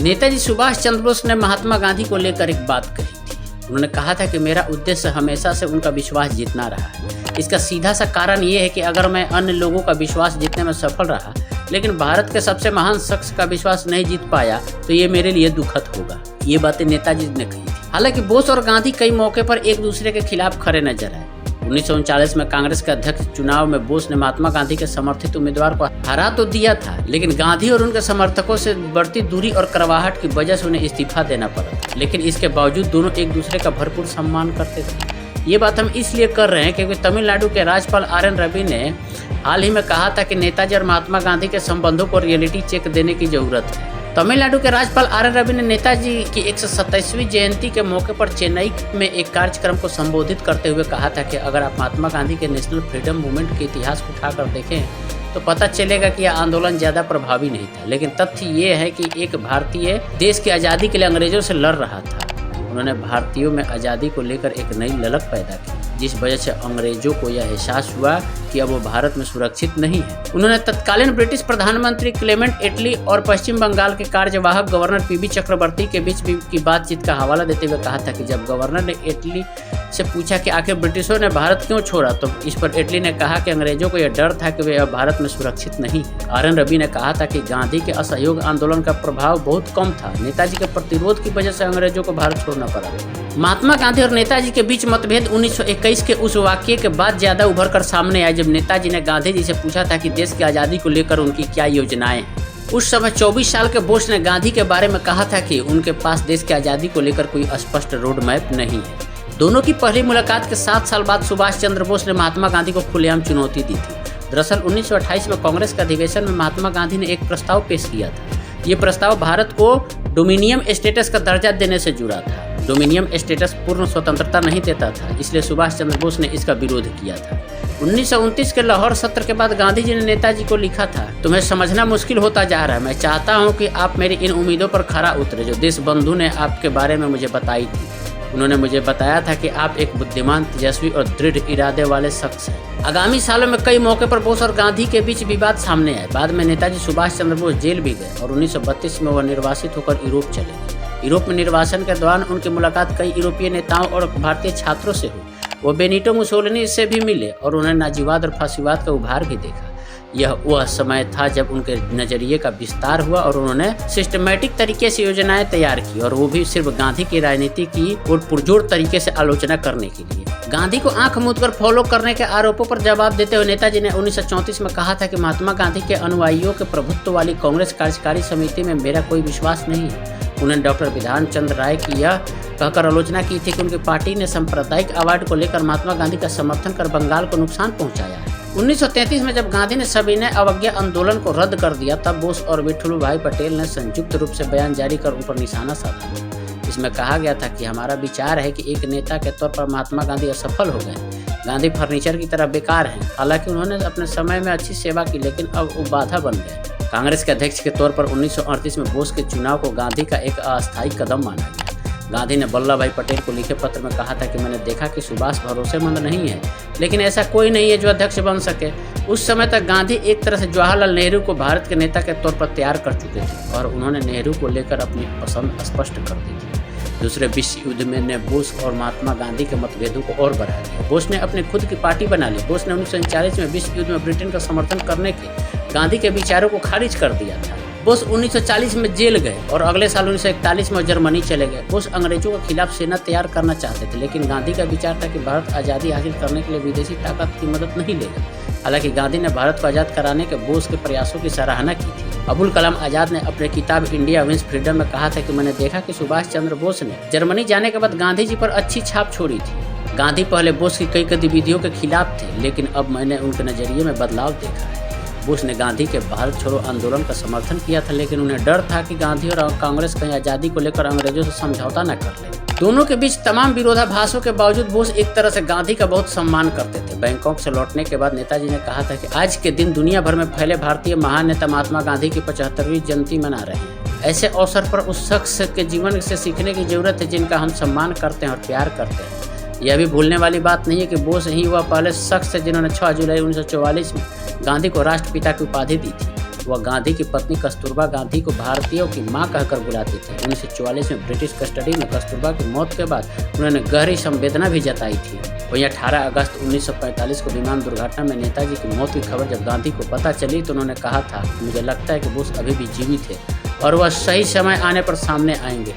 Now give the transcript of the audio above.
नेताजी सुभाष चंद्र बोस ने महात्मा गांधी को लेकर एक बात कही थी। उन्होंने कहा था कि मेरा उद्देश्य हमेशा से उनका विश्वास जीतना रहा है। इसका सीधा सा कारण ये है कि अगर मैं अन्य लोगों का विश्वास जीतने में सफल रहा लेकिन भारत के सबसे महान शख्स का विश्वास नहीं जीत पाया तो ये मेरे लिए दुखद होगा। ये बातें नेताजी ने कही थी। हालांकि बोस और गांधी कई मौके पर एक दूसरे के खिलाफ खड़े नजर आए। 1939 में कांग्रेस के अध्यक्ष चुनाव में बोस ने महात्मा गांधी के समर्थित उम्मीदवार को हरा तो दिया था, लेकिन गांधी और उनके समर्थकों से बढ़ती दूरी और कड़वाहट की वजह से उन्हें इस्तीफा देना पड़ा। लेकिन इसके बावजूद दोनों एक दूसरे का भरपूर सम्मान करते थे। ये बात हम इसलिए कर रहे हैं क्योंकि तमिलनाडु के राज्यपाल RN रवि ने हाल ही में कहा था कि नेताजी और महात्मा गांधी के संबंधों को रियलिटी चेक देने की जरूरत है। तमिलनाडु के राज्यपाल RN रवि ने नेताजी की 127वीं जयंती के मौके पर चेन्नई में एक कार्यक्रम को संबोधित करते हुए कहा था कि अगर आप महात्मा गांधी के नेशनल फ्रीडम मूवमेंट के इतिहास को उठाकर देखें तो पता चलेगा कि यह आंदोलन ज्यादा प्रभावी नहीं था, लेकिन तथ्य ये है कि एक भारतीय देश की आज़ादी के लिए अंग्रेजों से लड़ रहा था। उन्होंने भारतीयों में आज़ादी को लेकर एक नई ललक पैदा की, जिस वजह से अंग्रेजों को यह एहसास हुआ कि अब वो भारत में सुरक्षित नहीं है। उन्होंने तत्कालीन ब्रिटिश प्रधानमंत्री क्लेमेंट एटली और पश्चिम बंगाल के कार्यवाहक गवर्नर PB चक्रवर्ती के बीच की बातचीत का हवाला देते हुए कहा था कि जब गवर्नर ने एटली से पूछा कि आखिर ब्रिटिशों ने भारत क्यों छोड़ा, तो इस पर एटली ने कहा कि अंग्रेजों को यह डर था कि वे अब भारत में सुरक्षित नहीं है। RN रवि ने कहा था कि गांधी के असहयोग आंदोलन का प्रभाव बहुत कम था। नेताजी के प्रतिरोध की वजह से अंग्रेजों को भारत छोड़ना पड़ा। महात्मा गांधी और नेताजी के बीच मतभेद 1921 के उस वाकये के बाद ज्यादा उभर कर सामने आए जब नेताजी ने गांधी जी से पूछा था कि देश की आज़ादी को लेकर उनकी क्या योजनाएं हैं। उस समय 24 साल के बोस ने गांधी के बारे में कहा था कि उनके पास देश की आज़ादी को लेकर कोई स्पष्ट रोड मैप नहीं है। दोनों की पहली मुलाकात के 7 साल बाद सुभाष चंद्र बोस ने महात्मा गांधी को खुलेआम चुनौती दी थी। दरअसल 1928 में कांग्रेस के अधिवेशन में महात्मा गांधी ने एक प्रस्ताव पेश किया था। ये प्रस्ताव भारत को डोमिनियन स्टेटस का दर्जा देने से जुड़ा था। डोमिनियन स्टेटस पूर्ण स्वतंत्रता नहीं देता था, इसलिए सुभाष चंद्र बोस ने इसका विरोध किया था। 1929 के लाहौर सत्र के बाद गांधी जी ने नेताजी को लिखा था, तुम्हें समझना मुश्किल होता जा रहा है। मैं चाहता हूं कि आप मेरी इन उम्मीदों पर खरा उतरे जो देश बंधु ने आपके बारे में मुझे बताई थी। उन्होंने मुझे बताया था कि आप एक बुद्धिमान, तेजस्वी और दृढ़ इरादे वाले शख्स हैं। आगामी सालों में कई मौके पर बोस और गांधी के बीच विवाद सामने आए। बाद में नेताजी सुभाष चंद्र बोस जेल भी गए और 1932 में वह निर्वासित होकर यूरोप चले गए। यूरोप में निर्वासन के दौरान उनकी मुलाकात कई यूरोपीय नेताओं और भारतीय छात्रों से हुई। वो बेनिटो मुसोलिनी से भी मिले और उन्होंने नाजीवाद और फासीवाद का उभार भी देखा। यह वह समय था जब उनके नजरिए का विस्तार हुआ और उन्होंने सिस्टमैटिक तरीके से योजनाएं तैयार की, और वो भी सिर्फ गांधी की राजनीति की और पुरजोर तरीके से आलोचना करने के लिए। गांधी को आंख मूंद कर फॉलो करने के आरोपों पर जवाब देते हुए नेताजी ने 1934 में कहा था कि महात्मा गांधी के अनुयायियों के प्रभुत्व वाली कांग्रेस कार्यकारी समिति में मेरा कोई विश्वास नहीं है। उन्होंने डॉक्टर विधान चंद्र राय की यह कहकर आलोचना की थी कि उनकी पार्टी ने सांप्रदायिक अवार्ड को लेकर महात्मा गांधी का समर्थन कर बंगाल को नुकसान पहुंचाया है। 1933 में जब गांधी ने सविनय अवज्ञा आंदोलन को रद्द कर दिया, तब बोस और विठ्ठल भाई पटेल ने संयुक्त रूप से बयान जारी कर उन पर निशाना साधा। इसमें कहा गया था कि हमारा विचार है कि एक नेता के तौर पर महात्मा गांधी असफल हो गए। गांधी फर्नीचर की तरह बेकार हैं। हालांकि उन्होंने अपने समय में अच्छी सेवा की, लेकिन अब वो बाधा बन गए। कांग्रेस के अध्यक्ष के तौर पर 1938 में बोस के चुनाव को गांधी का एक अस्थायी कदम माना गया। गांधी ने वल्लभ भाई पटेल को लिखे पत्र में कहा था कि मैंने देखा कि सुभाष भरोसेमंद नहीं है, लेकिन ऐसा कोई नहीं है जो अध्यक्ष बन सके। उस समय तक गांधी एक तरह से जवाहरलाल नेहरू को भारत के नेता के तौर पर तैयार कर चुके थे और उन्होंने नेहरू को लेकर अपनी पसंद स्पष्ट कर दी थी। दूसरे विश्व युद्ध में ने बोस और महात्मा गांधी के मतभेदों को और बढ़ा दिया। बोस ने अपनी खुद की पार्टी बना ली। बोस ने 1939 में विश्व युद्ध में ब्रिटेन का समर्थन करने के गांधी के विचारों को खारिज कर दिया था। बोस 1940 में जेल गए और अगले साल 1941 में जर्मनी चले गए। बोस अंग्रेजों के खिलाफ सेना तैयार करना चाहते थे, लेकिन गांधी का विचार था कि भारत आज़ादी हासिल करने के लिए विदेशी ताकत की मदद नहीं लेगा। हालांकि गांधी ने भारत को आज़ाद कराने के बोस के प्रयासों की सराहना की थी। अबुल कलाम आज़ाद ने अपने किताब इंडिया विंस फ्रीडम में कहा था कि मैंने देखा कि सुभाष चंद्र बोस ने जर्मनी जाने के बाद गांधी जी पर अच्छी छाप छोड़ी थी। गांधी पहले बोस की कई गतिविधियों के खिलाफ थे, लेकिन अब मैंने उनके नजरिए में बदलाव देखा है। बोस ने गांधी के भारत छोड़ो आंदोलन का समर्थन किया था, लेकिन उन्हें डर था कि गांधी और कांग्रेस कहीं आज़ादी को लेकर अंग्रेजों से समझौता न कर ले। दोनों के बीच तमाम विरोधाभासों के बावजूद बोस एक तरह से गांधी का बहुत सम्मान करते थे। बैंकॉक से लौटने के बाद नेताजी ने कहा था कि आज के दिन दुनिया भर में फैले भारतीय महान नेता महात्मा गांधी की 75वीं जयंती मना रहे हैं। ऐसे अवसर पर उस शख्स के जीवन से सीखने की जरूरत है जिनका हम सम्मान करते हैं और प्यार करते हैं। यह भी भूलने वाली बात नहीं है कि बोस ही वह पहले शख्स है जिन्होंने 6 जुलाई 1944 में गांधी को राष्ट्रपिता की उपाधि दी थी। वह गांधी की पत्नी कस्तूरबा गांधी को भारतीयों की मां कहकर बुलाती थी। 1944 में ब्रिटिश कस्टडी में कस्तूरबा की मौत के बाद उन्होंने गहरी संवेदना भी जताई थी। वहीं 18 अगस्त 1945 को विमान दुर्घटना में नेताजी की मौत की खबर जब गांधी को पता चली तो उन्होंने कहा था, मुझे लगता है कि बोस अभी भी जीवित है और वह सही समय आने पर सामने आएंगे।